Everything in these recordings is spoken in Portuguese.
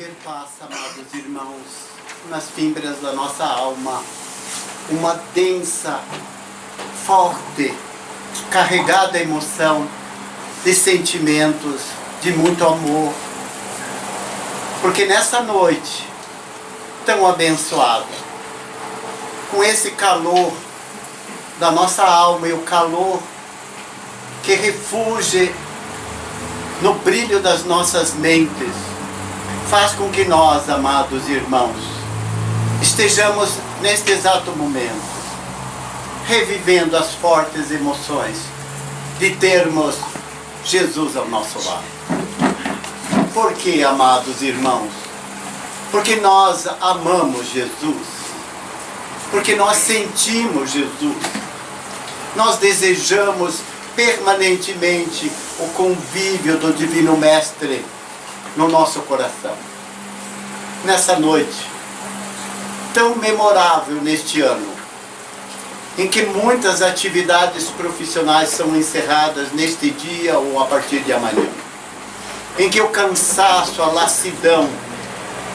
perpassa, amados irmãos, nas fibras da nossa alma, uma densa, forte, carregada emoção de sentimentos, de muito amor. Porque nessa noite tão abençoada, com esse calor da nossa alma e o calor que refugie no brilho das nossas mentes, faz com que nós, amados irmãos, estejamos neste exato momento revivendo as fortes emoções de termos Jesus ao nosso lado. Por que, amados irmãos? Porque nós amamos Jesus, porque nós sentimos Jesus, nós desejamos permanentemente o convívio do Divino Mestre no nosso coração. Nessa noite tão memorável neste ano, em que muitas atividades profissionais são encerradas neste dia ou a partir de amanhã, em que o cansaço, a lassidão,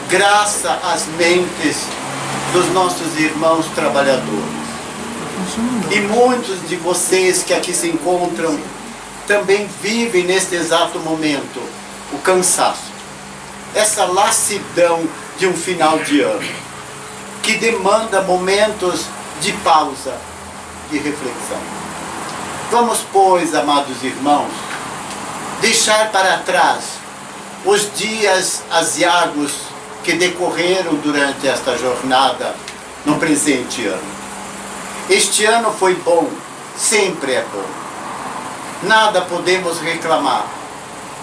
graça às mentes dos nossos irmãos trabalhadores. E muitos de vocês que aqui se encontram também vivem neste exato momento o cansaço, essa lassidão de um final de ano, que demanda momentos de pausa, de reflexão. Vamos, pois, amados irmãos, deixar para trás os dias aziagos que decorreram durante esta jornada no presente ano. Este ano foi bom, sempre é bom. Nada podemos reclamar,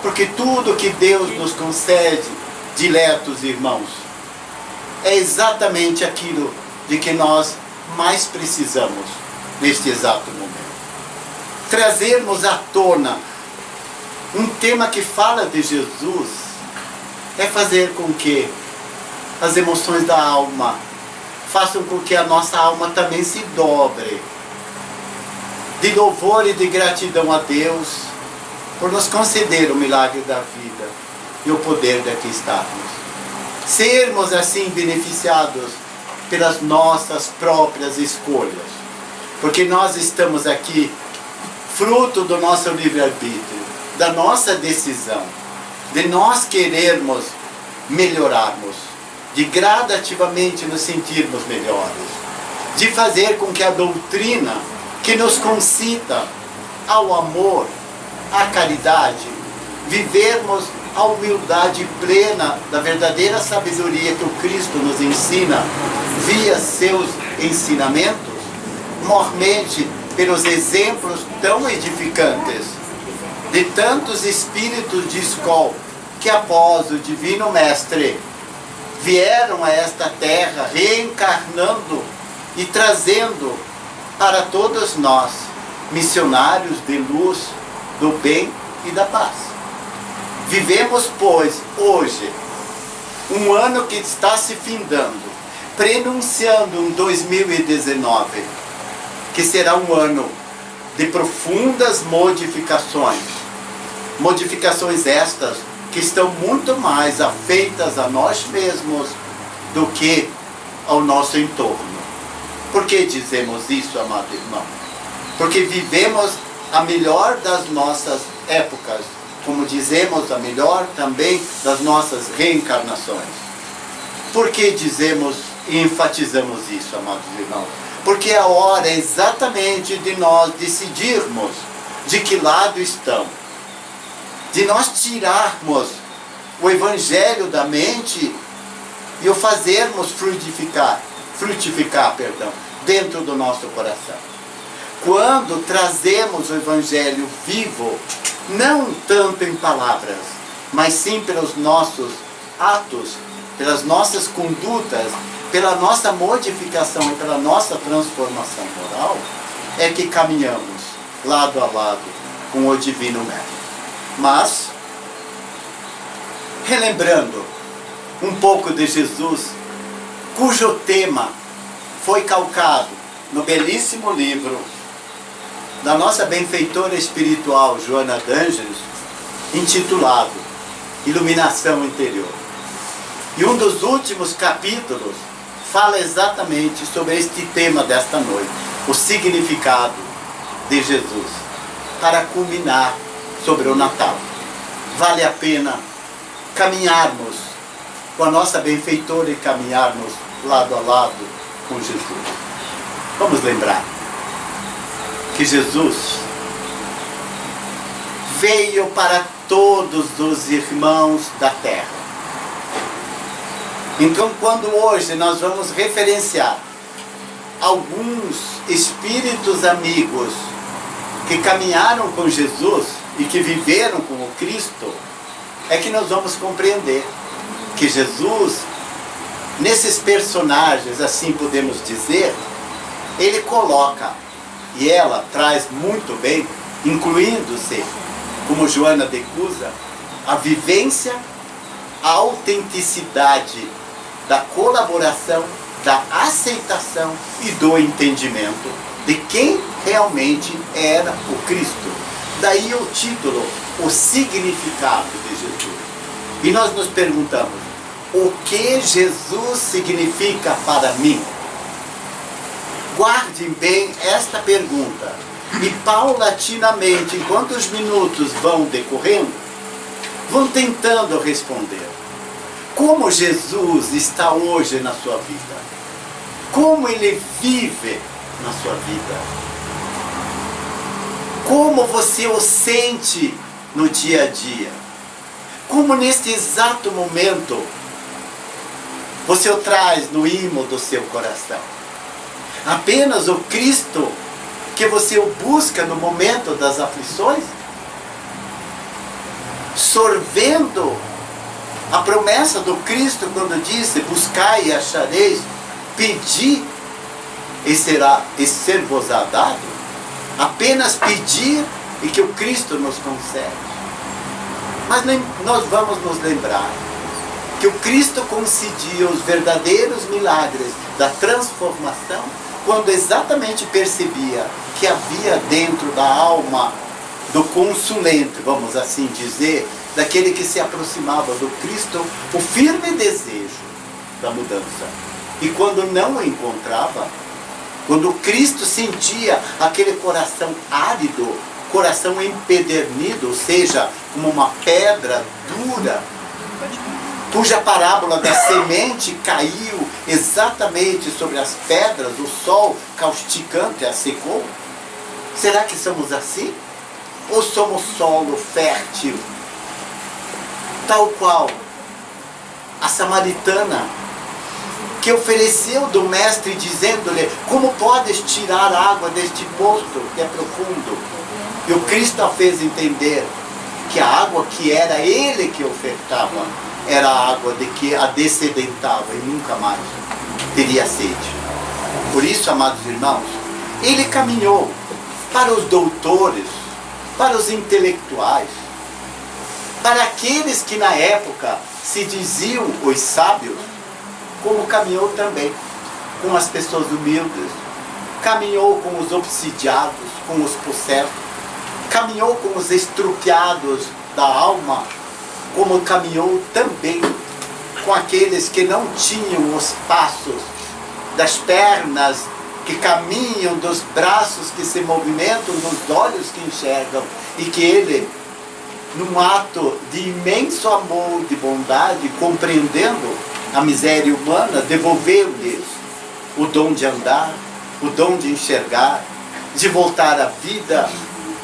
porque tudo que Deus nos concede, diletos irmãos, é exatamente aquilo de que nós mais precisamos neste exato momento. Trazermos à tona um tema que fala de Jesus é fazer com que as emoções da alma façam com que a nossa alma também se dobre de louvor e de gratidão a Deus por nos conceder o milagre da vida e o poder de aqui estarmos. Sermos assim beneficiados pelas nossas próprias escolhas, porque nós estamos aqui fruto do nosso livre-arbítrio, da nossa decisão, de nós querermos melhorarmos, de gradativamente nos sentirmos melhores, de fazer com que a doutrina que nos concita ao amor, à caridade, vivermos a humildade plena da verdadeira sabedoria que o Cristo nos ensina via seus ensinamentos, mormente pelos exemplos tão edificantes de tantos espíritos de escola que após o Divino Mestre vieram a esta terra reencarnando e trazendo para todos nós missionários de luz, do bem e da paz. Vivemos, pois, hoje, um ano que está se findando, prenunciando um 2019, que será um ano de profundas modificações. Modificações estas que estão muito mais afeitas a nós mesmos do que ao nosso entorno. Por que dizemos isso, amado irmão? Porque vivemos a melhor das nossas épocas, como dizemos, a melhor também das nossas reencarnações. Por que dizemos e enfatizamos isso, amados irmãos? Porque a hora é exatamente de nós decidirmos de que lado estamos, de nós tirarmos o Evangelho da mente e o fazermos frutificar, dentro do nosso coração. Quando trazemos o Evangelho vivo, não tanto em palavras, mas sim pelos nossos atos, pelas nossas condutas, pela nossa modificação e pela nossa transformação moral, é que caminhamos lado a lado com o Divino Mestre. Mas, relembrando um pouco de Jesus, cujo tema foi calcado no belíssimo livro da nossa benfeitora espiritual Joana d'Ângeles, intitulado Iluminação Interior. E um dos últimos capítulos fala exatamente sobre este tema desta noite, o significado de Jesus, para culminar sobre o Natal. Vale a pena caminharmos com a nossa benfeitora e caminharmos lado a lado com Jesus. Vamos lembrar que Jesus veio para todos os irmãos da terra. Então, quando hoje nós vamos referenciar alguns espíritos amigos que caminharam com Jesus e que viveram com o Cristo, é que nós vamos compreender que Jesus, nesses personagens, assim podemos dizer, ele coloca, e ela traz muito bem, incluindo-se, como Joana de Cusa, a vivência, a autenticidade da colaboração, da aceitação e do entendimento de quem realmente era o Cristo. Daí o título, o significado de Jesus. E nós nos perguntamos, o que Jesus significa para mim? Guardem bem esta pergunta e paulatinamente, enquanto os minutos vão decorrendo, vão tentando responder. Como Jesus está hoje na sua vida? Como ele vive na sua vida? Como você o sente no dia a dia? Como neste exato momento você o traz no imo do seu coração? Apenas o Cristo que você o busca no momento das aflições? Sorvendo a promessa do Cristo quando disse, buscai e achareis, pedi e ser-vos-á dado? Apenas pedir e que o Cristo nos concede. Mas nós vamos nos lembrar que o Cristo concedia os verdadeiros milagres da transformação quando exatamente percebia que havia dentro da alma do consulente, vamos assim dizer, daquele que se aproximava do Cristo, o firme desejo da mudança. E quando não o encontrava, quando o Cristo sentia aquele coração árido, coração empedernido, ou seja, como uma pedra dura, cuja parábola da semente caiu exatamente sobre as pedras, o sol causticante a secou. Será que somos assim? Ou somos solo fértil? Tal qual a samaritana que ofereceu do mestre dizendo-lhe, como podes tirar água deste poço que é profundo? E o Cristo a fez entender que a água que era ele que ofertava era a água de que a descedentava e nunca mais teria sede. Por isso, amados irmãos, ele caminhou para os doutores, para os intelectuais, para aqueles que na época se diziam os sábios, como caminhou também com as pessoas humildes, caminhou com os obsidiados, com os possessos, caminhou com os estrupiados da alma, como caminhou também com aqueles que não tinham os passos das pernas que caminham, dos braços que se movimentam, dos olhos que enxergam, e que ele, num ato de imenso amor, de bondade, compreendendo a miséria humana, devolveu-lhes o dom de andar, o dom de enxergar, de voltar à vida.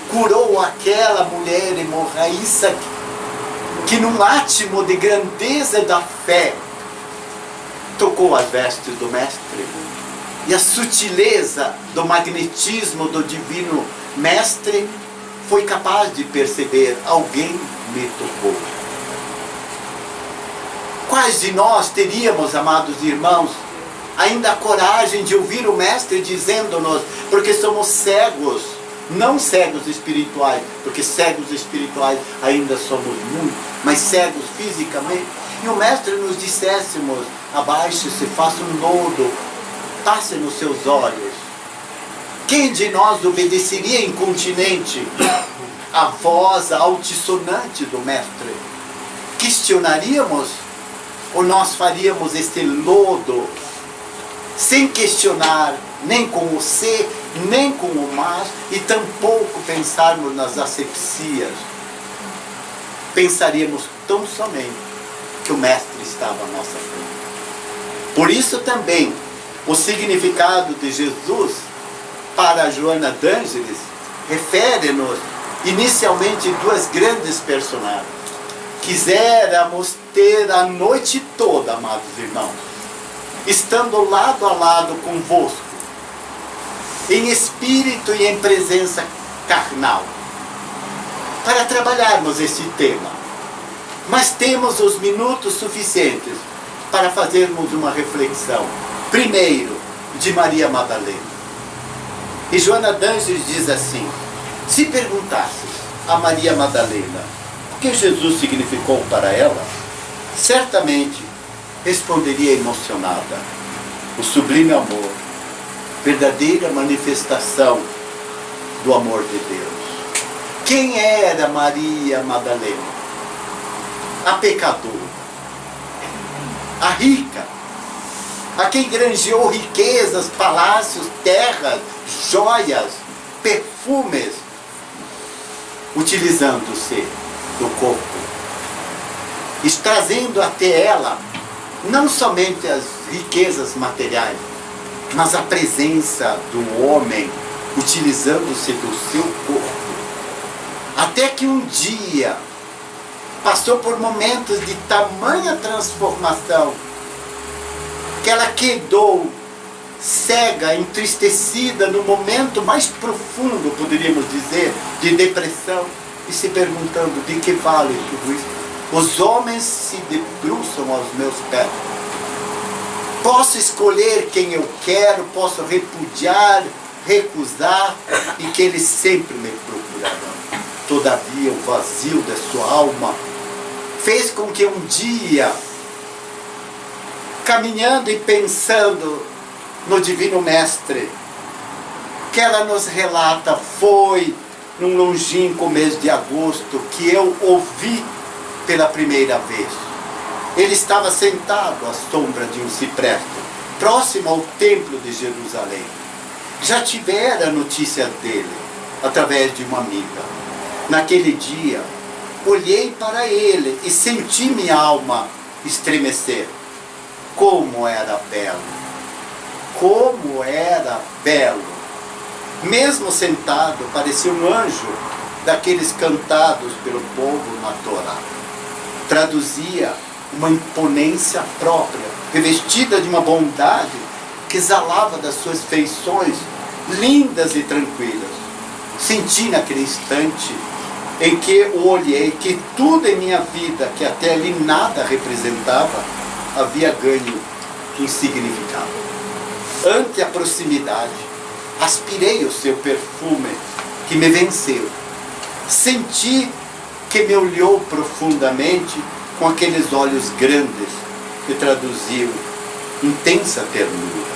Curou aquela mulher hemorraíça que num átimo de grandeza da fé tocou as vestes do mestre, e a sutileza do magnetismo do divino mestre foi capaz de perceber, alguém me tocou. Quais de nós teríamos, amados irmãos, ainda a coragem de ouvir o mestre dizendo-nos, porque somos cegos, não cegos espirituais, porque cegos espirituais ainda somos muito, mas cegos fisicamente, e o mestre nos disséssemos, abaixe-se, faça um lodo, passe nos seus olhos. Quem de nós obedeceria incontinente à voz altissonante do mestre? Questionaríamos ou nós faríamos este lodo sem questionar nem com o ser, nem com o mar, e tampouco pensarmos nas asepsias. Pensaríamos tão somente que o Mestre estava à nossa frente. Por isso também, o significado de Jesus para Joana d'Ângeles refere-nos inicialmente duas grandes personagens. Quiséramos ter a noite toda, amados irmãos, estando lado a lado convosco, em espírito e em presença carnal, para trabalharmos este tema. Mas temos os minutos suficientes para fazermos uma reflexão. Primeiro, de Maria Madalena. E Joana d'Ângeles diz assim: se perguntasses a Maria Madalena o que Jesus significou para ela, certamente responderia emocionada: o sublime amor, verdadeira manifestação do amor de Deus. Quem era Maria Madalena? A pecadora, a rica, a quem granjeou riquezas, palácios, terras, joias, perfumes, utilizando-se do corpo, e trazendo até ela não somente as riquezas materiais, mas a presença do homem, utilizando-se do seu corpo. Até que um dia passou por momentos de tamanha transformação que ela quedou cega, entristecida, no momento mais profundo, poderíamos dizer, de depressão, e se perguntando: de que vale tudo isso? Os homens se debruçam aos meus pés. Posso escolher quem eu quero, posso repudiar, recusar, e que eles sempre me procurarão. Todavia, o vazio da sua alma fez com que um dia, caminhando e pensando no Divino Mestre, que ela nos relata, foi num longínquo mês de agosto que eu ouvi pela primeira vez. Ele estava sentado à sombra de um cipreste, próximo ao templo de Jerusalém. Já tivera notícia dele, através de uma amiga. Naquele dia, olhei para ele e senti minha alma estremecer. Como era belo! Como era belo! Mesmo sentado, parecia um anjo daqueles cantados pelo povo na Torá. Traduzia uma imponência própria, revestida de uma bondade que exalava das suas feições lindas e tranquilas. Senti naquele instante em que o olhei, que tudo em minha vida, que até ali nada representava, havia ganho um significado. Ante a proximidade, aspirei o seu perfume, que me venceu. Senti que me olhou profundamente com aqueles olhos grandes que traduziam intensa ternura.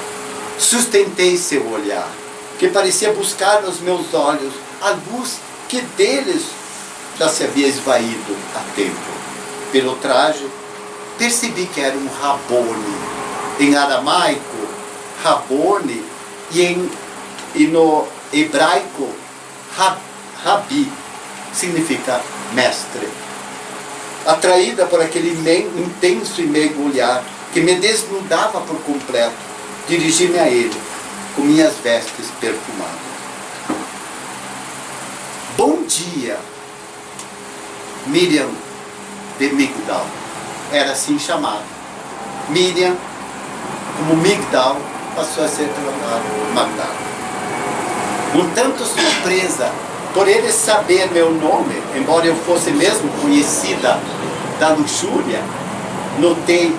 Sustentei seu olhar, que parecia buscar nos meus olhos a luz que deles já se havia esvaído há tempo. Pelo traje, percebi que era um Rabone. Em aramaico, Rabone, e no hebraico, Rabi, significa mestre. Atraída por aquele intenso e meigo olhar que me desnudava por completo, dirigi-me a ele com minhas vestes perfumadas. Bom dia, Miriam de Migdal, era assim chamada. Miriam, como Migdal, passou a ser Magdala. Um tanto surpresa por ele saber meu nome, embora eu fosse mesmo conhecida da luxúria, notei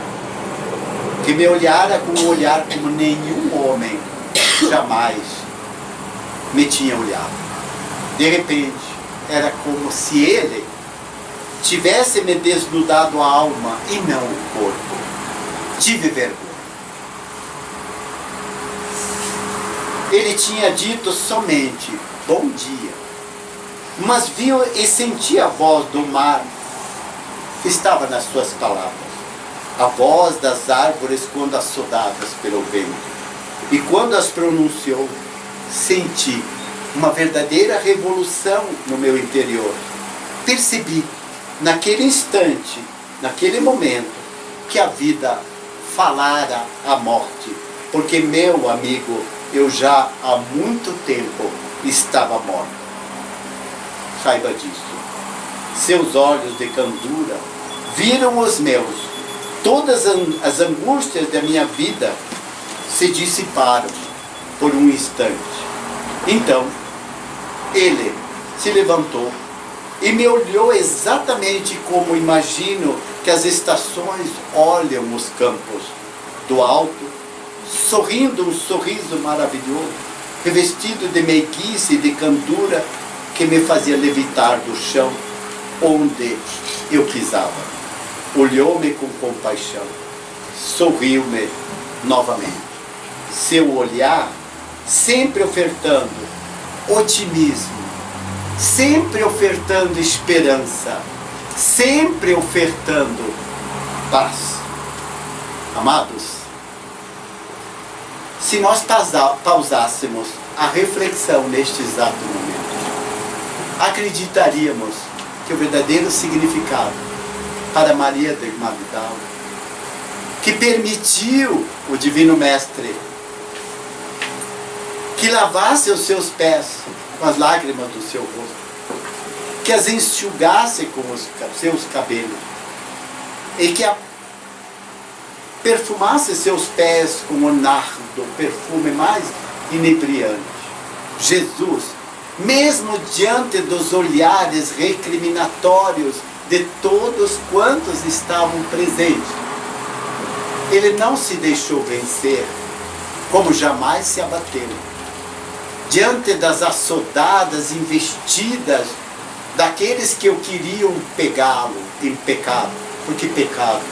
que me olhara com um olhar como nenhum homem jamais me tinha olhado. De repente, era como se ele tivesse me desnudado a alma e não o corpo. Tive vergonha. Ele tinha dito somente bom dia, mas viu e sentia a voz do mar que estava nas suas palavras. a voz das árvores quando assodadas pelo vento. E quando as pronunciou, senti uma verdadeira revolução no meu interior. Percebi, naquele instante, naquele momento, que a vida falara a morte. Porque, meu amigo, eu já há muito tempo estava morto. Saiba disso. Seus olhos de candura viram os meus. Todas as angústias da minha vida se dissiparam por um instante. Então, ele se levantou e me olhou exatamente como imagino que as estações olham os campos, do alto, sorrindo um sorriso maravilhoso, revestido de meiguice e de candura que me fazia levitar do chão onde eu pisava. Olhou-me com compaixão, sorriu-me novamente. Seu olhar sempre ofertando otimismo, sempre ofertando esperança, sempre ofertando paz. Amados, se nós pausássemos a reflexão neste exato momento, acreditaríamos que o verdadeiro significado para Maria de Magdala, que permitiu o Divino Mestre que lavasse os seus pés com as lágrimas do seu rosto, que as enxugasse com os seus cabelos e que perfumasse seus pés com o nardo, o perfume mais inebriante. Jesus, mesmo diante dos olhares recriminatórios de todos quantos estavam presentes, ele não se deixou vencer, como jamais se abateu. Diante das assodadas, investidas daqueles que o queriam pegá-lo em pecado, porque pecado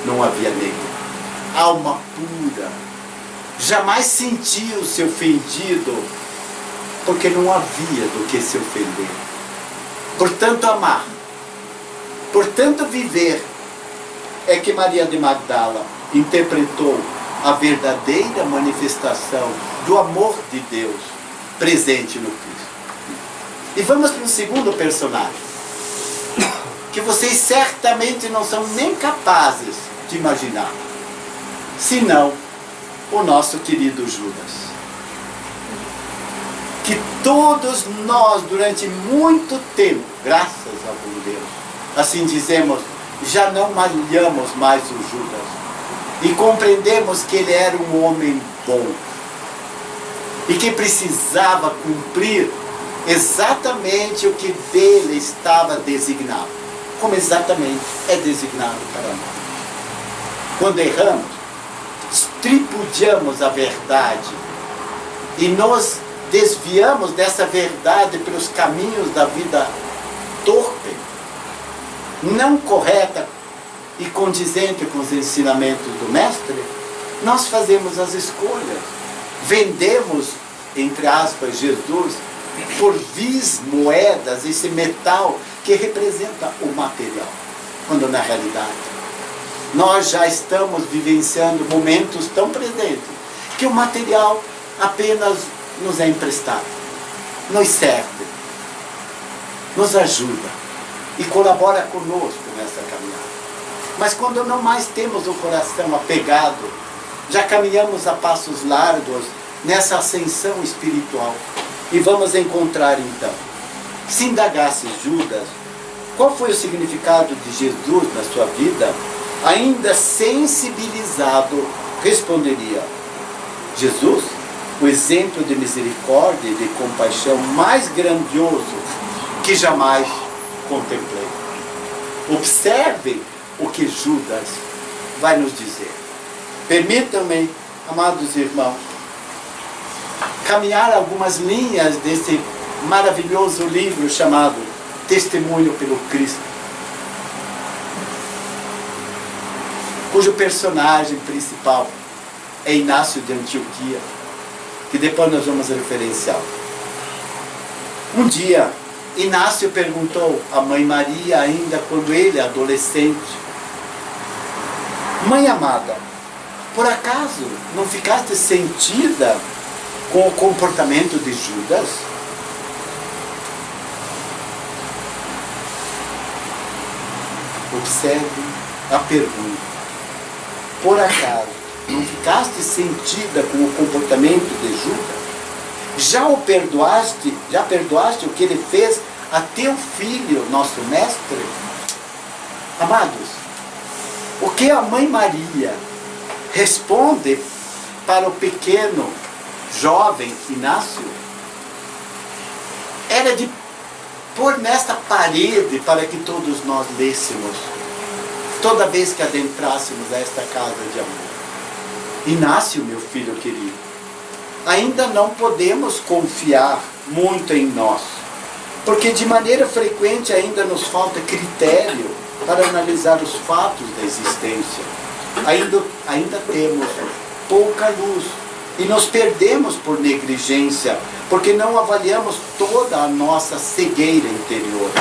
não havia nele. Alma pura, jamais sentiu-se ofendido, porque não havia do que se ofender. Portanto, amar, portanto, viver, é que Maria de Magdala interpretou a verdadeira manifestação do amor de Deus presente no Cristo. E vamos para o segundo personagem, que vocês certamente não são nem capazes de imaginar, senão o nosso querido Judas. Que todos nós, durante muito tempo, graças a bom Deus, assim dizemos, já não malhamos mais o Judas. E compreendemos que ele era um homem bom. E que precisava cumprir exatamente o que dele estava designado. Como exatamente é designado para nós. Quando erramos, tripudiamos a verdade e nos desviamos dessa verdade pelos caminhos da vida torpe, não correta e condizente com os ensinamentos do Mestre. Nós fazemos as escolhas, vendemos, entre aspas, Jesus por vis moedas, esse metal que representa o material, quando na realidade nós já estamos vivenciando momentos tão presentes que o material apenas nos é emprestado, nos serve, nos ajuda e colabora conosco nessa caminhada. Mas quando não mais temos o coração apegado, já caminhamos a passos largos nessa ascensão espiritual. E vamos encontrar então, se indagasse Judas, qual foi o significado de Jesus na sua vida, ainda sensibilizado, responderia: Jesus, o exemplo de misericórdia e de compaixão mais grandioso que jamais contemplei. Observem o que Judas vai nos dizer. Permitam-me, amados irmãos, caminhar algumas linhas desse maravilhoso livro chamado Testemunho pelo Cristo, cujo personagem principal é Inácio de Antioquia, que depois nós vamos referenciar. Um dia, Inácio perguntou à mãe Maria, ainda quando ele, adolescente, Mãe amada, por acaso não ficaste sentida com o comportamento de Judas? Observe a pergunta. Por acaso não ficaste sentida com o comportamento de Judas? Já perdoaste o que ele fez a teu filho, nosso mestre? Amados, o que a mãe Maria responde para o pequeno jovem Inácio era de pôr nesta parede para que todos nós lêssemos toda vez que adentrássemos esta casa de amor. Inácio, meu filho querido, ainda não podemos confiar muito em nós, porque de maneira frequente ainda nos falta critério para analisar os fatos da existência. Ainda temos pouca luz e nos perdemos por negligência, porque não avaliamos toda a nossa cegueira interior.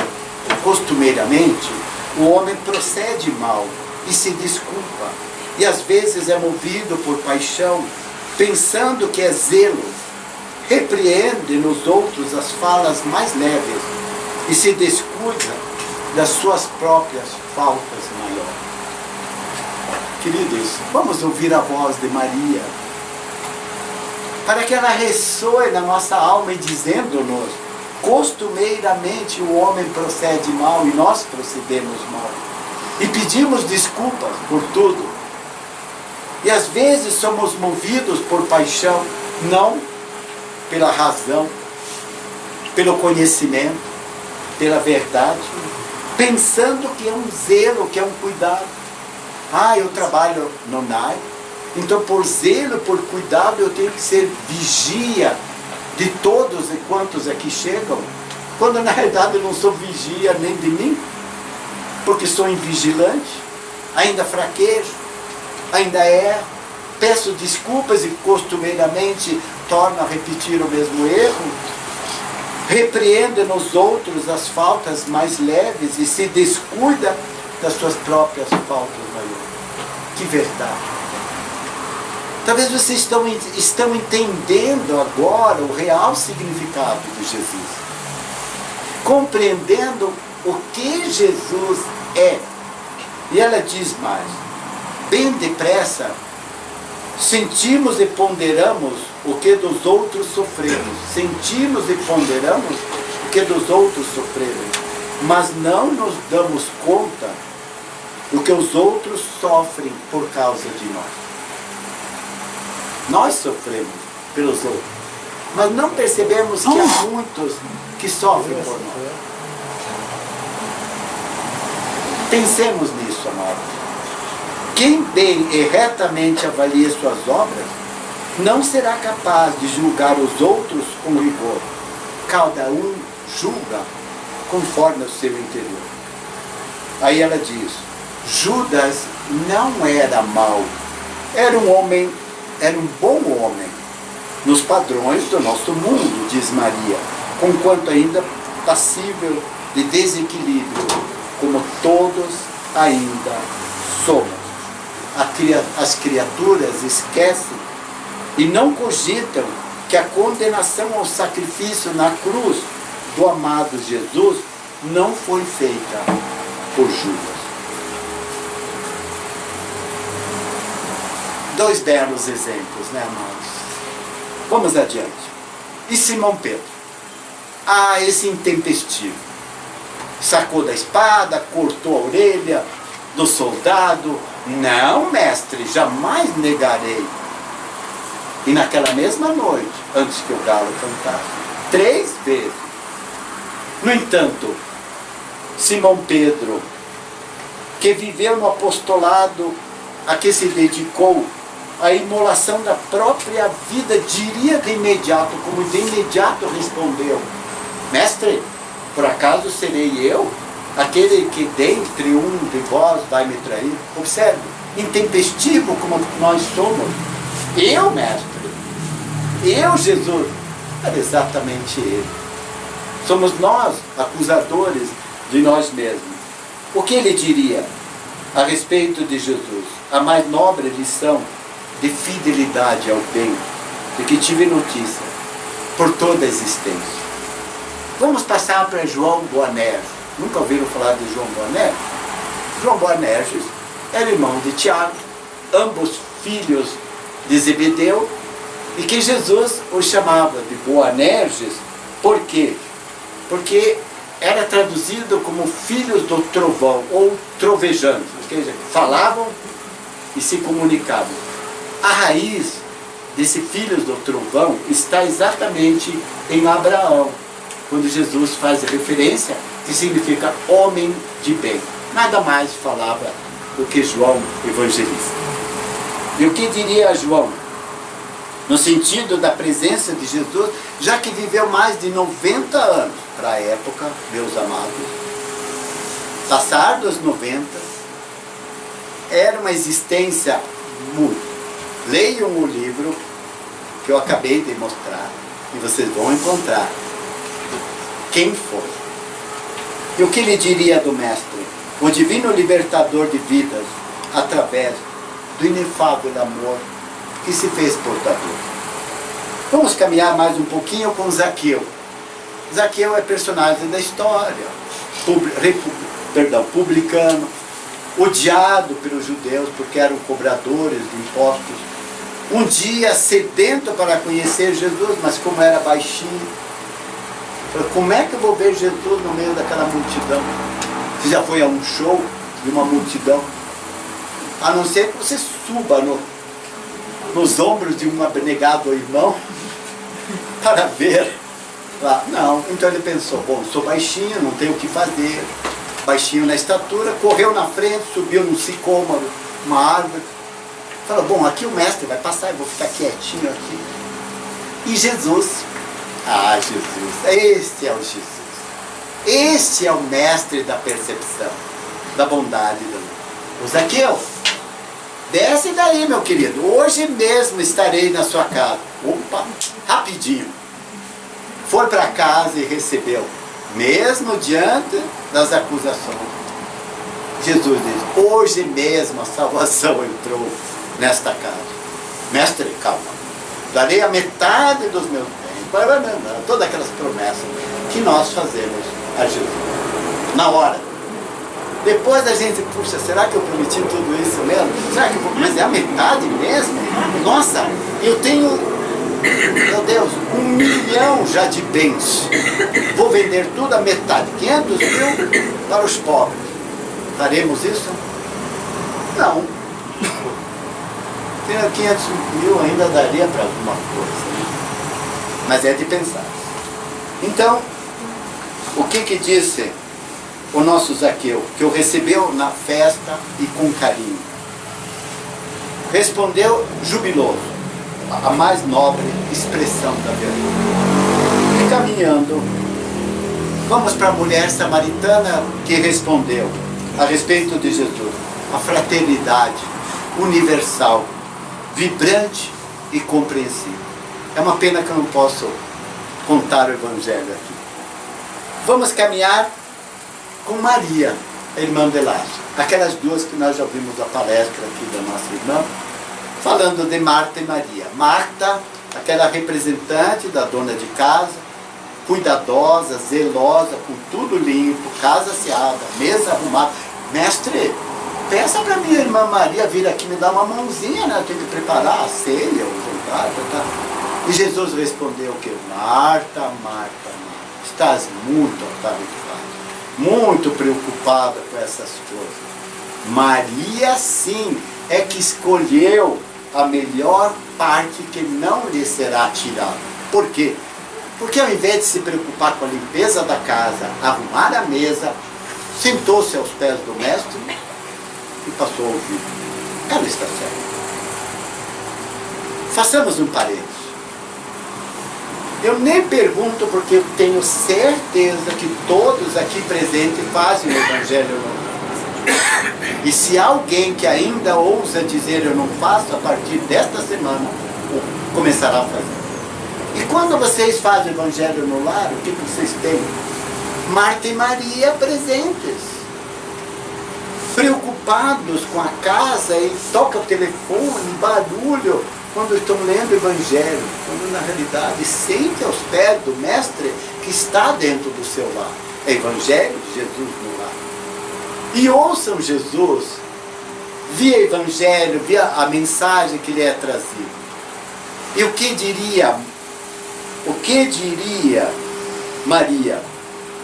Costumeiramente, o homem procede mal e se desculpa, e às vezes é movido por paixão, pensando que é zelo, repreende nos outros as falas mais leves e se descuida das suas próprias faltas maiores. Queridos, vamos ouvir a voz de Maria, para que ela ressoe na nossa alma e dizendo-nos: costumeiramente o homem procede mal e nós procedemos mal. E pedimos desculpas por tudo. E às vezes somos movidos por paixão, não pela razão, pelo conhecimento, pela verdade, pensando que é um zelo, que é um cuidado. Eu trabalho no NAI, então por zelo, por cuidado, eu tenho que ser vigia de todos e quantos aqui chegam, quando na realidade eu não sou vigia nem de mim, porque sou invigilante, ainda fraquejo, ainda erro, peço desculpas e costumeiramente torno a repetir o mesmo erro, repreende nos outros as faltas mais leves e se descuida das suas próprias faltas maiores. Que verdade! Talvez vocês estão entendendo agora o real significado de Jesus, compreendendo o que Jesus é. E ela diz mais: bem depressa sentimos e ponderamos o que dos outros sofremos. Sentimos e ponderamos o que dos outros sofremos, mas não nos damos conta do que os outros sofrem por causa de nós. Nós sofremos pelos outros, mas não percebemos que há muitos que sofrem por nós. Pensemos nisso, amados. Quem bem e retamente avalia suas obras, não será capaz de julgar os outros com rigor. Cada um julga conforme o seu interior. Aí ela diz: Judas não era mau, era um bom homem, nos padrões do nosso mundo, diz Maria, conquanto ainda passível de desequilíbrio, como todos ainda somos. As criaturas esquecem e não cogitam que a condenação ao sacrifício na cruz do amado Jesus não foi feita por Judas. Dois belos exemplos, né, amados? Vamos adiante. E Simão Pedro? Esse intempestivo. Sacou da espada, cortou a orelha do soldado. Não, mestre, jamais negarei. E naquela mesma noite, antes que o galo cantasse, 3 vezes. No entanto, Simão Pedro, que viveu no apostolado a que se dedicou, a imolação da própria vida, diria de imediato, como de imediato respondeu: mestre, por acaso serei eu aquele que dentre um de vós vai me trair? Observe, intempestivo como nós somos. Eu, mestre, eu, Jesus, era exatamente ele. Somos nós acusadores de nós mesmos. O que ele diria? a respeito de Jesus, a mais nobre lição de fidelidade ao bem, de que tive notícia por toda a existência. Vamos passar para João Boanerges. Nunca ouviram falar de João Boanerges? João Boanerges era irmão de Tiago, ambos filhos de Zebedeu, e que Jesus os chamava de Boanerges. Por quê? Porque era traduzido como filhos do trovão, ou trovejantes, quer dizer, falavam e se comunicavam. A raiz desse filhos do trovão está exatamente em Abraão, quando Jesus faz referência, que significa homem de bem. Nada mais falava do que João Evangelista. E o que diria João? No sentido da presença de Jesus, já que viveu mais de 90 anos, para a época, meus amados, passar dos 90, era uma existência muito. Leiam o livro que eu acabei de mostrar e vocês vão encontrar quem foi. E o que lhe diria do Mestre? O divino libertador de vidas, através do inefável amor que se fez portador. Vamos caminhar mais um pouquinho com Zaqueu. Zaqueu é personagem da história, publicano, odiado pelos judeus porque eram cobradores de impostos. Um dia sedento para conhecer Jesus, mas como era baixinho, falou, como é que eu vou ver Jesus no meio daquela multidão? Você já foi a um show de uma multidão? A não ser que você suba nos ombros de um abnegado irmão para ver lá. Não, então ele pensou, bom, sou baixinho, não tenho o que fazer. Baixinho na estatura, correu na frente, subiu num sicômoro, uma árvore. Falou, bom, aqui o mestre vai passar, eu vou ficar quietinho aqui. E Jesus, Jesus, este é o Jesus. Este é o mestre da percepção, da bondade do mundo. O Zaqueu, desce daí, meu querido, hoje mesmo estarei na sua casa. Opa, rapidinho. Foi para casa e recebeu, mesmo diante das acusações. Jesus diz, hoje mesmo a salvação entrou nesta casa. Mestre, calma, darei a metade dos meus bens, todas aquelas promessas que nós fazemos a Jesus. Na hora. Depois a gente, puxa, será que eu prometi tudo isso mesmo? Será que eu vou, mas é a metade mesmo? Nossa, eu tenho, meu Deus, 1 milhão já de bens. Vou vender tudo a metade, 500 mil para os pobres. Faremos isso? Não. 500 mil ainda daria para alguma coisa, né? Mas é de pensar. Então, o que disse o nosso Zaqueu, que o recebeu na festa e com carinho? Respondeu jubiloso, a mais nobre expressão da verdade. E caminhando, vamos para a mulher samaritana que respondeu a respeito de Jesus, a fraternidade universal, vibrante e compreensível. É uma pena que eu não posso contar o Evangelho aqui. Vamos caminhar com Maria, a irmã de Lázaro. Aquelas duas que nós já vimos a palestra aqui da nossa irmã, falando de Marta e Maria. Marta, aquela representante da dona de casa, cuidadosa, zelosa, com tudo limpo, casa aseada, mesa arrumada. Mestre, peça para minha irmã Maria vir aqui me dar uma mãozinha, né? Eu tenho que preparar a ceia, o jantar, tá? E Jesus respondeu que Marta, Marta, Marta, estás muito atarefada, muito preocupada com essas coisas. Maria, sim, é que escolheu a melhor parte que não lhe será tirada. Por quê? Porque ao invés de se preocupar com a limpeza da casa, arrumar a mesa, sentou-se aos pés do mestre e passou a ouvir. Ela está certa. Façamos um parênteses. Eu nem pergunto porque eu tenho certeza que todos aqui presentes fazem o Evangelho no lar. E se alguém que ainda ousa dizer eu não faço, a partir desta semana, começará a fazer. E quando vocês fazem o Evangelho no lar, o que vocês têm? Marta e Maria presentes, preocupados preocupados com a casa e toca o telefone, barulho, quando estão lendo o Evangelho, quando na realidade sente aos pés do Mestre que está dentro do seu lar. É Evangelho de Jesus no lar. E ouçam Jesus via Evangelho, via a mensagem que lhe é trazida. E o que diria Maria,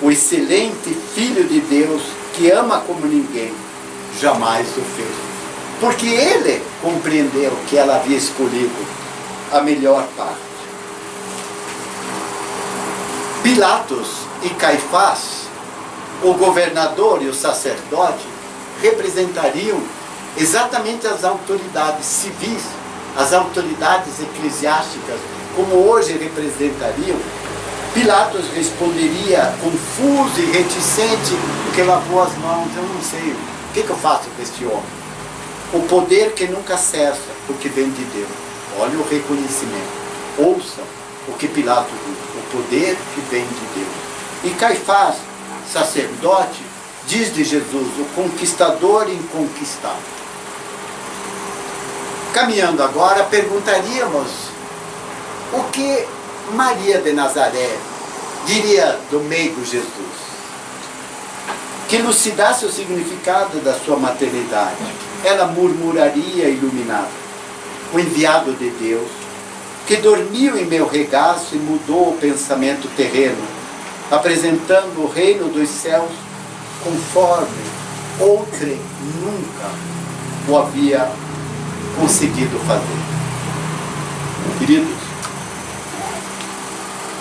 o excelente Filho de Deus, que ama como ninguém, jamais o fez? Porque ele compreendeu que ela havia escolhido a melhor parte. Pilatos e Caifás, o governador e o sacerdote, representariam exatamente as autoridades civis, as autoridades eclesiásticas, como hoje representariam. Pilatos responderia confuso e reticente, porque lavou as mãos: eu não sei, o que eu faço com este homem? O poder que nunca cessa, porque vem de Deus. Olha o reconhecimento. Ouçam o que Pilatos diz: o poder que vem de Deus. E Caifás, sacerdote, diz de Jesus: o conquistador inconquistável. Caminhando agora, perguntaríamos o que Maria de Nazaré diria do meigo Jesus, que elucidasse o significado da sua maternidade. Ela murmuraria iluminada: o enviado de Deus, que dormiu em meu regaço e mudou o pensamento terreno, apresentando o reino dos céus conforme outrem nunca o havia conseguido fazer. Queridos,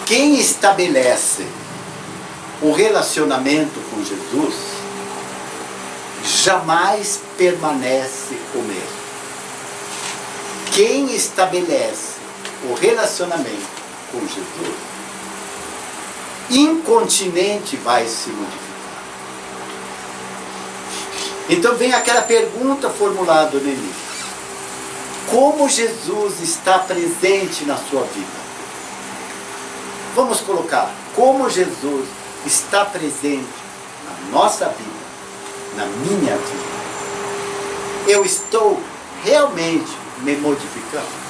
quem estabelece o relacionamento com Jesus jamais permanece o mesmo. Quem estabelece o relacionamento com Jesus incontinente vai se modificar. Então vem aquela pergunta formulada no início: como Jesus está presente na sua vida? Vamos colocar: como Jesus está presente na nossa vida, na minha vida. Eu estou realmente me modificando?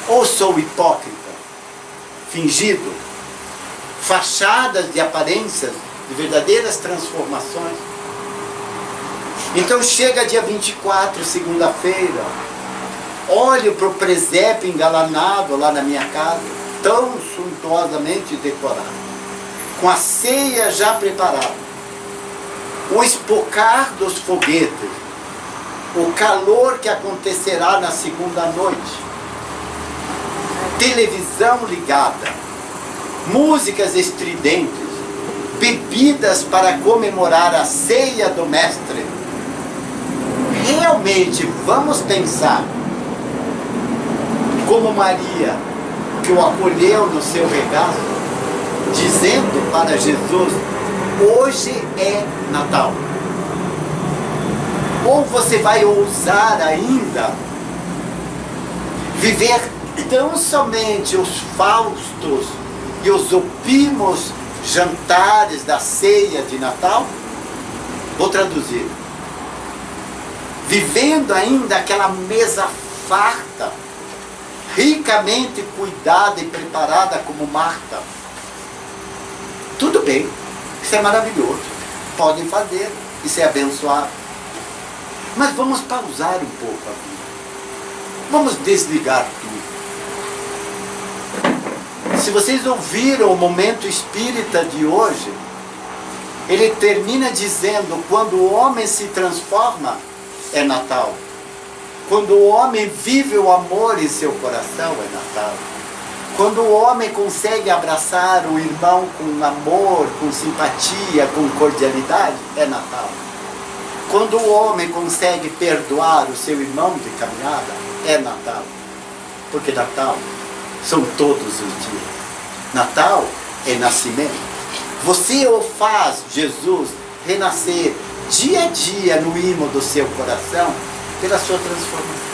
Ou sou hipócrita, fingido, fachadas de aparências, de verdadeiras transformações? Então chega dia 24, segunda-feira, olho para o presépio engalanado lá na minha casa, tão suntuosamente decorado, com a ceia já preparada, o espocar dos foguetes, o calor que acontecerá na segunda noite, televisão ligada, músicas estridentes, bebidas para comemorar a ceia do Mestre. Realmente vamos pensar como Maria, que o acolheu no seu regaço, dizendo para Jesus: hoje é Natal? Ou você vai ousar ainda viver tão somente os faustos e os opimos jantares da ceia de Natal? Vou traduzir: vivendo ainda aquela mesa farta, ricamente cuidada e preparada como Marta. Tudo bem, isso é maravilhoso, podem fazer, isso é abençoado. Mas vamos pausar um pouco a vida, vamos desligar tudo. Se vocês ouviram o momento espírita de hoje, ele termina dizendo: quando o homem se transforma, é Natal. Quando o homem vive o amor em seu coração, é Natal. Quando o homem consegue abraçar o irmão com amor, com simpatia, com cordialidade, é Natal. Quando o homem consegue perdoar o seu irmão de caminhada, é Natal. Porque Natal são todos os dias. Natal é nascimento. Você o faz, Jesus, renascer dia a dia no imo do seu coração pela sua transformação.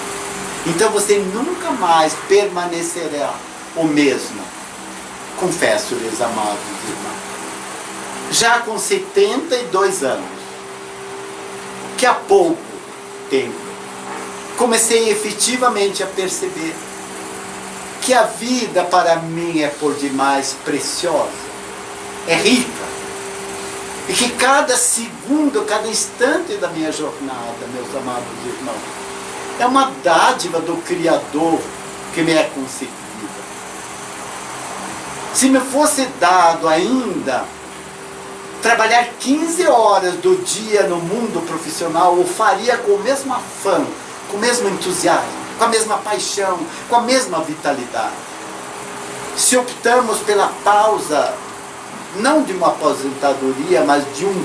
Então você nunca mais permanecerá o mesmo. Confesso-lhes, amados irmãos, já com 72 anos, que há pouco tempo comecei efetivamente a perceber que a vida para mim é por demais preciosa, é rica, e que cada segundo, cada instante da minha jornada, meus amados irmãos, é uma dádiva do Criador que me é concedida. Se me fosse dado ainda trabalhar 15 horas do dia no mundo profissional, eu faria com o mesmo afã, com o mesmo entusiasmo, com a mesma paixão, com a mesma vitalidade. Se optamos pela pausa, não de uma aposentadoria, mas de um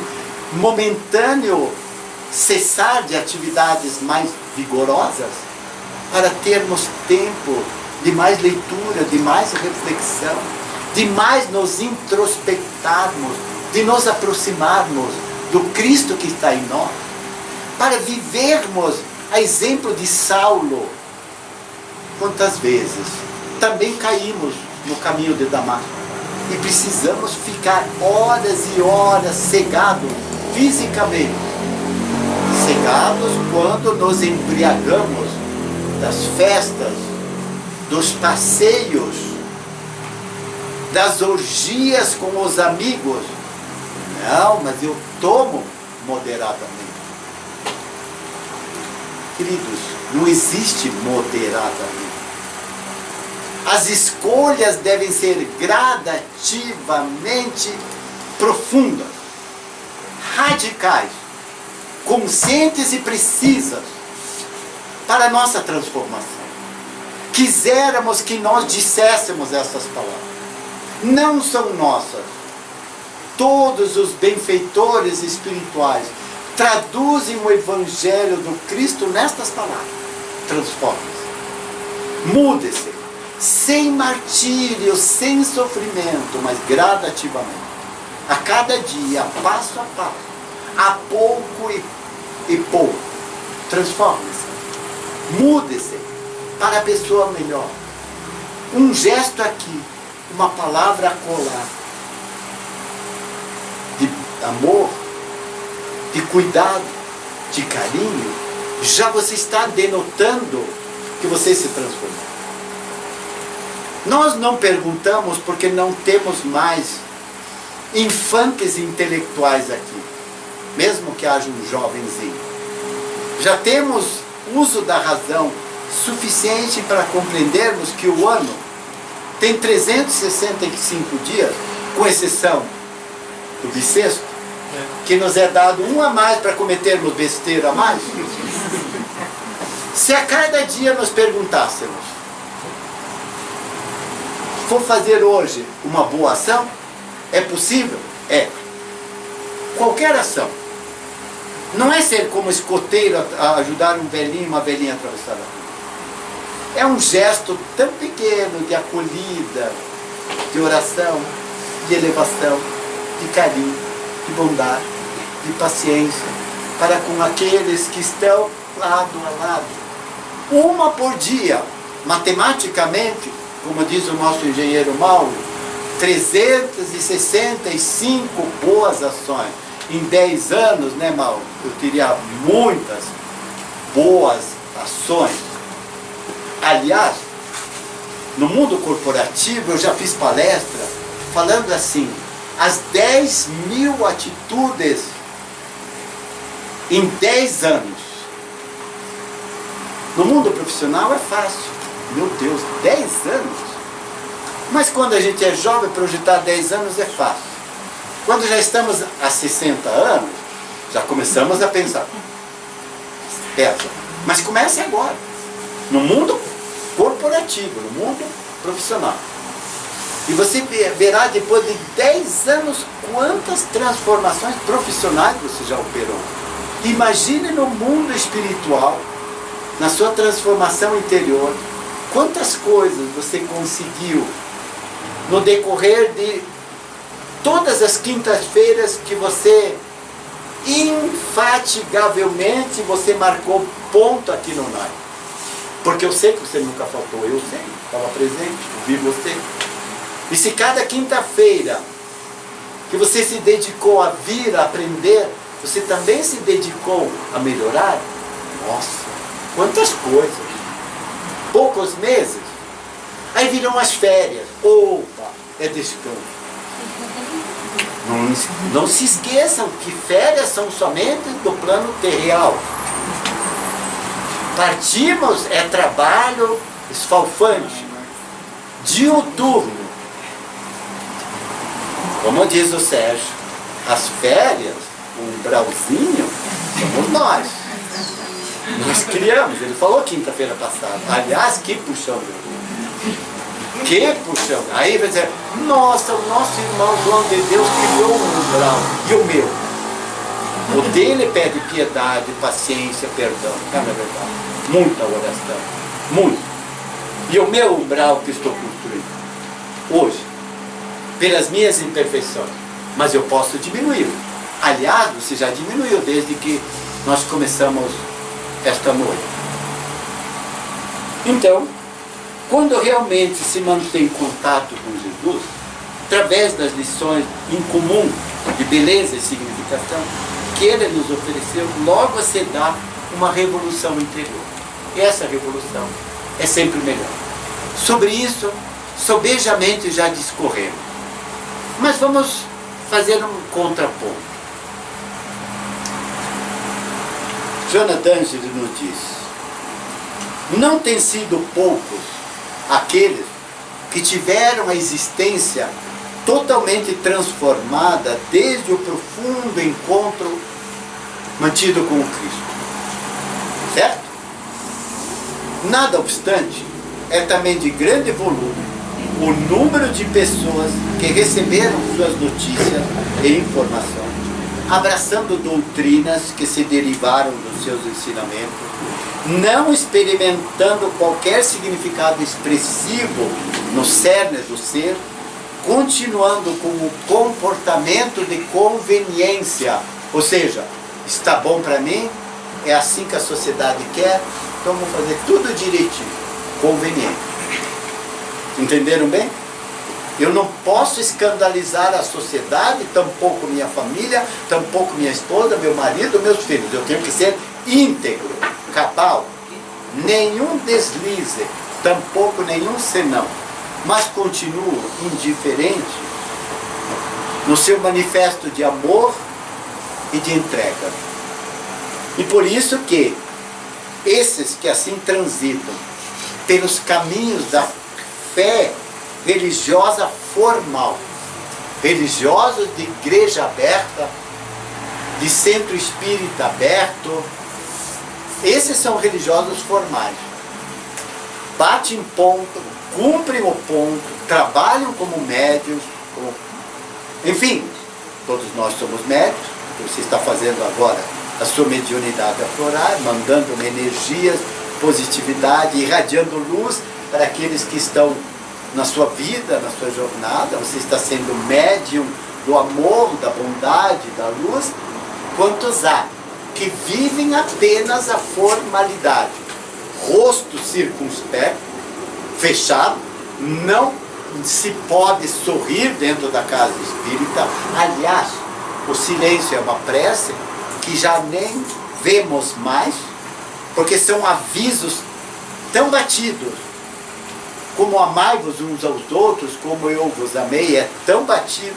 momentâneo cessar de atividades mais vigorosas, para termos tempo de mais leitura, de mais reflexão, de mais nos introspectarmos, de nos aproximarmos do Cristo que está em nós, para vivermos a exemplo de Saulo. Quantas vezes também caímos no caminho de Damasco e precisamos ficar horas e horas cegados fisicamente, cegados quando nos embriagamos das festas, dos passeios, das orgias com os amigos. Não, mas eu tomo moderadamente. Queridos, não existe moderadamente. As escolhas devem ser gradativamente profundas, radicais, conscientes e precisas para a nossa transformação. Quiséramos que nós disséssemos essas palavras. Não são nossas. Todos os benfeitores espirituais traduzem o Evangelho do Cristo nestas palavras. Transforme-se. Mude-se. Sem martírio, sem sofrimento, mas gradativamente. A cada dia, passo a passo. A pouco e pouco. Transforme-se. Mude-se para a pessoa melhor. Um gesto aqui, uma palavra acolá, de amor, de cuidado, de carinho, já você está denotando que você se transformou. Nós não perguntamos porque não temos mais infantes intelectuais aqui, mesmo que haja um jovenzinho. Já temos uso da razão suficiente para compreendermos que o ano tem 365 dias, com exceção do bissexto, que nos é dado um a mais para cometermos besteira a mais. Se a cada dia nós perguntássemos: vou fazer hoje uma boa ação? É possível? É. Qualquer ação. Não é ser como escoteiro a ajudar um velhinho, uma velhinha a atravessar a rua. É um gesto tão pequeno de acolhida, de oração, de elevação, de carinho, de bondade, de paciência, para com aqueles que estão lado a lado. Uma por dia, matematicamente, como diz o nosso engenheiro Mauro, 365 boas ações. Em 10 anos, né, Mauro? Eu teria muitas boas ações. Aliás, no mundo corporativo, eu já fiz palestra falando assim: as 10.000 atitudes em 10 anos. No mundo profissional é fácil. Meu Deus, 10 anos? Mas quando a gente é jovem, projetar 10 anos é fácil. Quando já estamos há 60 anos, já começamos a pensar. Pesa. Mas comece agora. No mundo corporativo, no mundo profissional. E você verá depois de 10 anos quantas transformações profissionais você já operou. Imagine no mundo espiritual, na sua transformação interior, quantas coisas você conseguiu no decorrer de todas as quintas-feiras que você infatigavelmente você marcou ponto aqui no NAI. Porque eu sei que você nunca faltou, eu sei, estava presente, vi você. E se cada quinta-feira que você se dedicou a vir, a aprender, você também se dedicou a melhorar? Nossa, quantas coisas! Poucos meses, aí virão as férias. Opa, é descanso. Não se esqueçam que férias são somente do plano terreal. Partimos é trabalho esfalfante, diuturno. Como diz o Sérgio, as férias, o umbralzinho, somos nós. Nós criamos, ele falou quinta-feira passada. Aliás, que puxão de orgulho. Que puxão. Aí vai dizer, nossa, o nosso irmão João de Deus criou um umbral. E o meu? O dele pede piedade, paciência, perdão. Não é verdade? Muita oração. Muito. E o meu umbral que estou construindo hoje, pelas minhas imperfeições, mas eu posso diminuir. Aliás, você já diminuiu desde que nós começamos esta noite. Então, quando realmente se mantém contato com Jesus, através das lições em comum de beleza e significação que ele nos ofereceu, logo se dá uma revolução interior. E essa revolução é sempre melhor. Sobre isso, sobejamente já discorremos. Mas vamos fazer um contraponto. Jonathan Angeli nos diz, não tem sido poucos aqueles que tiveram a existência totalmente transformada desde o profundo encontro mantido com o Cristo. Certo? Nada obstante, é também de grande volume o número de pessoas que receberam suas notícias e informações, abraçando doutrinas que se derivaram dos seus ensinamentos, não experimentando qualquer significado expressivo no cerne do ser, continuando com o comportamento de conveniência, ou seja, está bom para mim, é assim que a sociedade quer, então vamos fazer tudo direitinho, conveniente. Entenderam bem? Eu não posso escandalizar a sociedade, tampouco minha família, tampouco minha esposa, meu marido, meus filhos. Eu tenho que ser íntegro, cabal. Nenhum deslize, tampouco nenhum senão. Mas continuo indiferente no seu manifesto de amor e de entrega. E por isso que esses que assim transitam pelos caminhos da fé religiosa formal, religiosos de igreja aberta, de centro espírita aberto, esses são religiosos formais. Batem ponto, cumprem o ponto, trabalham como médios, enfim, todos nós somos médios. Você está fazendo agora a sua mediunidade aflorar, mandando energias, positividade, irradiando luz para aqueles que estão na sua vida, na sua jornada. Você está sendo médium do amor, da bondade, da luz. Quantos há que vivem apenas a formalidade, rosto circunspecto, fechado, não se pode sorrir dentro da casa espírita. Aliás, o silêncio é uma prece que já nem vemos mais, porque são avisos tão batidos, como amai-vos uns aos outros, como eu vos amei, é tão batido,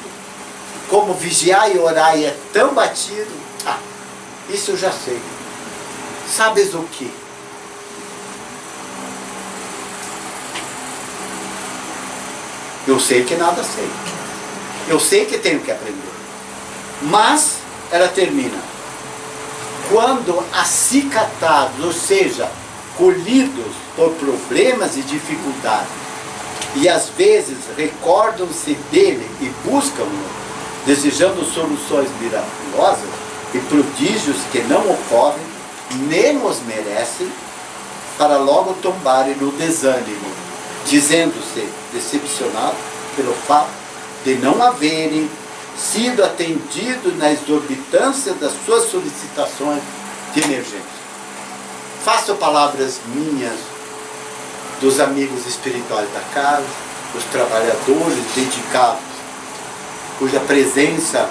como vigiai e orai é tão batido. Ah, isso eu já sei. Sabes o que? Eu sei que nada sei. Eu sei que tenho que aprender. Mas ela termina. Quando acicatados, ou seja, colhidos por problemas e dificuldades, e às vezes recordam-se dele e buscam-no, desejando soluções miraculosas e prodígios que não ocorrem, nem os merecem, para logo tombarem no desânimo, dizendo-se decepcionados pelo fato de não haverem sido atendidos na exorbitância das suas solicitações de emergência. Faço palavras minhas, dos amigos espirituais da casa, dos trabalhadores dedicados, cuja presença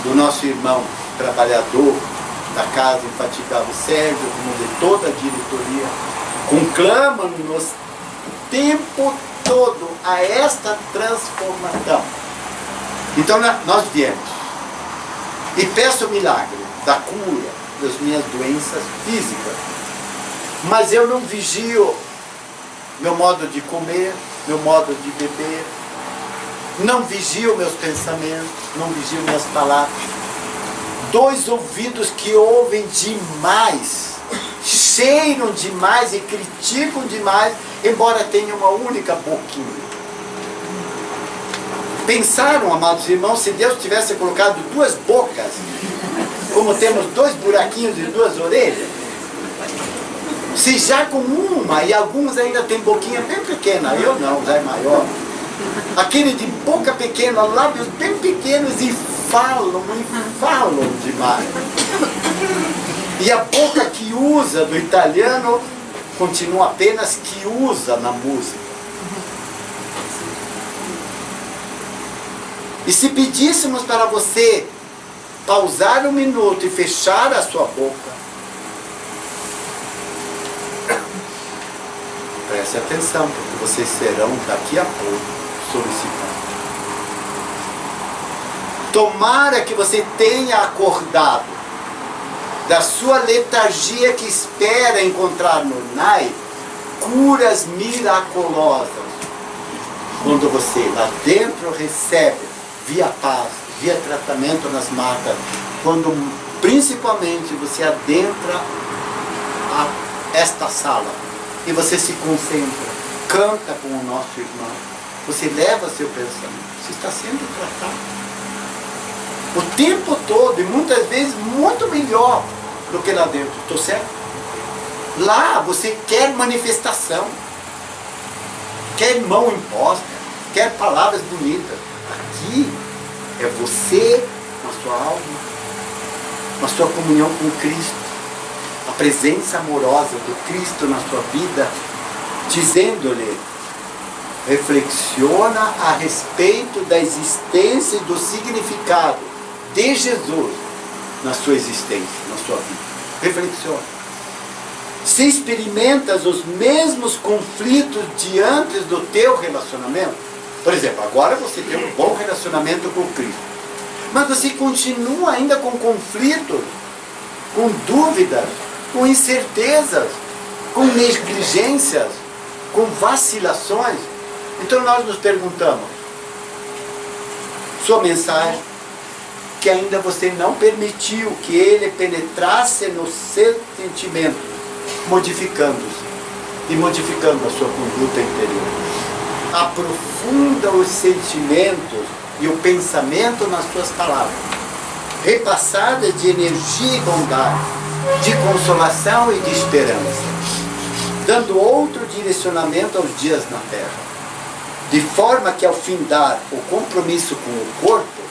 do nosso irmão trabalhador da casa infatigável Sérgio, como de toda a diretoria, conclamam-nos o tempo todo a esta transformação. Então nós viemos e peço o milagre da cura das minhas doenças físicas, mas eu não vigio meu modo de comer, meu modo de beber, não vigio meus pensamentos, não vigio minhas palavras. 2 ouvidos que ouvem demais, cheiram demais e criticam demais, embora tenham uma única boquinha. Pensaram, amados irmãos, se Deus tivesse colocado 2 bocas, como temos 2 buraquinhos e 2 orelhas, se já com uma, e alguns ainda têm boquinha bem pequena, eu não, já é maior, aquele de boca pequena, lábios bem pequenos e falam demais. E a boca que usa do italiano continua apenas que usa na música. E se pedíssemos para você pausar 1 minuto e fechar a sua boca, preste atenção, porque vocês serão daqui a pouco solicitados. Tomara que você tenha acordado da sua letargia que espera encontrar no NAI curas miraculosas. Quando você lá dentro recebe via paz, via tratamento nas matas, quando principalmente você adentra esta sala e você se concentra, canta com o nosso irmão, você leva seu pensamento, você está sendo tratado o tempo todo, e muitas vezes muito melhor do que lá dentro, estou certo? Lá você quer manifestação, quer mão imposta, quer palavras bonitas. Aqui é você, na sua alma, na sua comunhão com Cristo, a presença amorosa do Cristo na sua vida, dizendo-lhe: reflexiona a respeito da existência e do significado de Jesus na sua existência, na sua vida. Reflexiona. Se experimentas os mesmos conflitos diante do teu relacionamento, por exemplo, agora você tem um bom relacionamento com Cristo, mas você continua ainda com conflitos, com dúvidas, com incertezas, com negligências, com vacilações. Então nós nos perguntamos, sua mensagem, que ainda você não permitiu que ele penetrasse no seu sentimento, modificando-se e modificando a sua conduta interior. Aprofunda os sentimentos e o pensamento nas suas palavras, repassadas de energia e bondade, de consolação e de esperança, dando outro direcionamento aos dias na terra, de forma que ao findar o compromisso com o corpo,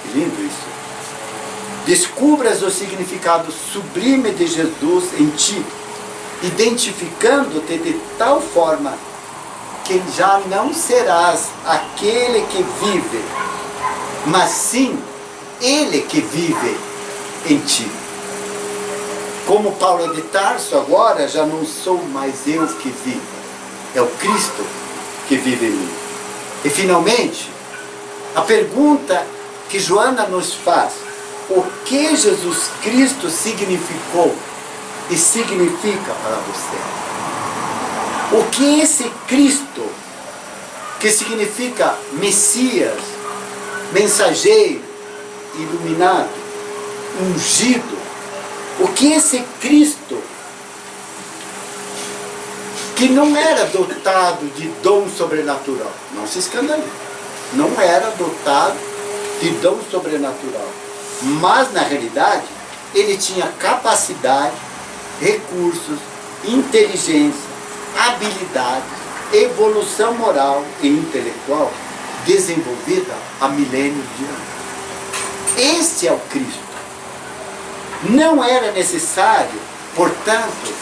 que lindo isso, descubras o significado sublime de Jesus em ti, identificando-te de tal forma que já não serás aquele que vive, mas sim ele que vive em ti. Como Paulo de Tarso, agora já não sou mais eu que vivo, é o Cristo que vive em mim. E finalmente, a pergunta que Joana nos faz: o que Jesus Cristo significou e significa para você? O que esse Cristo, que significa Messias, mensageiro, iluminado, ungido, o que esse Cristo, que não era dotado de dom sobrenatural, não se escandalize, não era dotado de dom sobrenatural, mas na realidade ele tinha capacidade, recursos, inteligência, habilidade, evolução moral e intelectual desenvolvida há milênios de anos. Este é o Cristo. Não era necessário, portanto,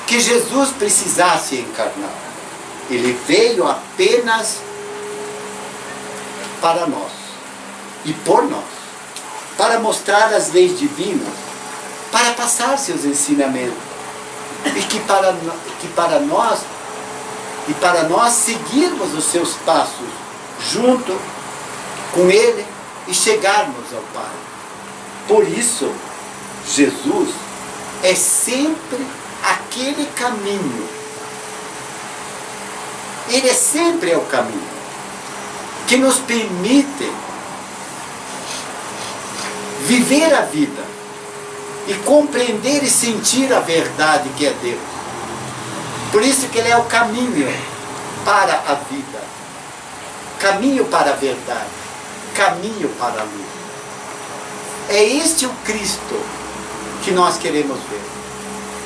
que Jesus precisasse encarnar. Ele veio apenas para nós e por nós. para mostrar as leis divinas, para passar seus ensinamentos, e que para nós seguirmos os seus passos junto com Ele e chegarmos ao Pai. Por isso, Jesus é sempre aquele caminho. Ele é sempre o caminho que nos permite viver a vida e compreender e sentir a verdade que é Deus. Por isso que Ele é o caminho para a vida, caminho para a verdade, caminho para a luz. É este o Cristo que nós queremos ver,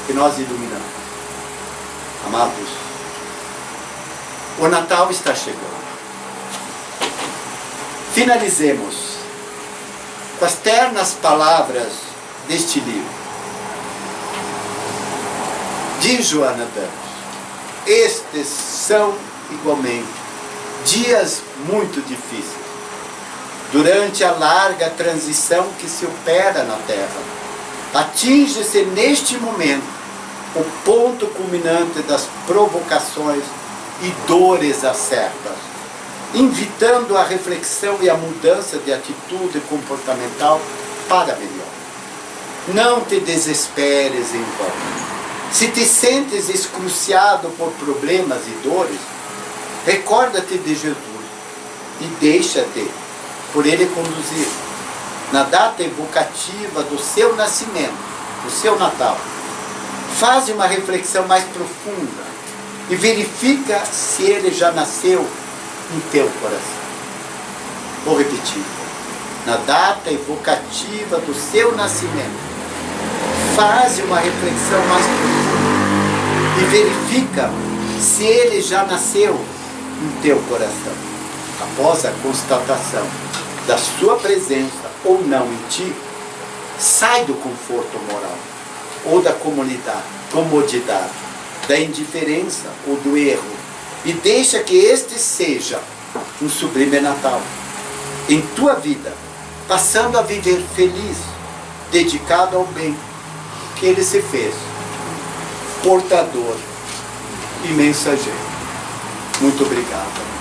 que nós iluminamos. Amados, o Natal está chegando. Finalizemos com as ternas palavras deste livro. Diz Joana d'Arc: estes são igualmente dias muito difíceis, durante a larga transição que se opera na Terra. Atinge-se neste momento o ponto culminante das provocações e dores acerbas, invitando a reflexão e a mudança de atitude comportamental para melhor. Não te desesperes em vão. Se te sentes excruciado por problemas e dores, recorda-te de Jesus e deixa-te por Ele conduzir. Na data evocativa do seu nascimento, do seu Natal, faz uma reflexão mais profunda e verifica se Ele já nasceu em teu coração. Vou repetir. Na data evocativa do seu nascimento, faz uma reflexão mais profunda e verifica se Ele já nasceu em teu coração. Após a constatação da sua presença ou não em ti, sai do conforto moral ou da comodidade, da indiferença ou do erro, e deixa que este seja um sublime Natal em tua vida, passando a viver feliz, dedicado ao bem que Ele se fez, portador e mensageiro. Muito obrigado.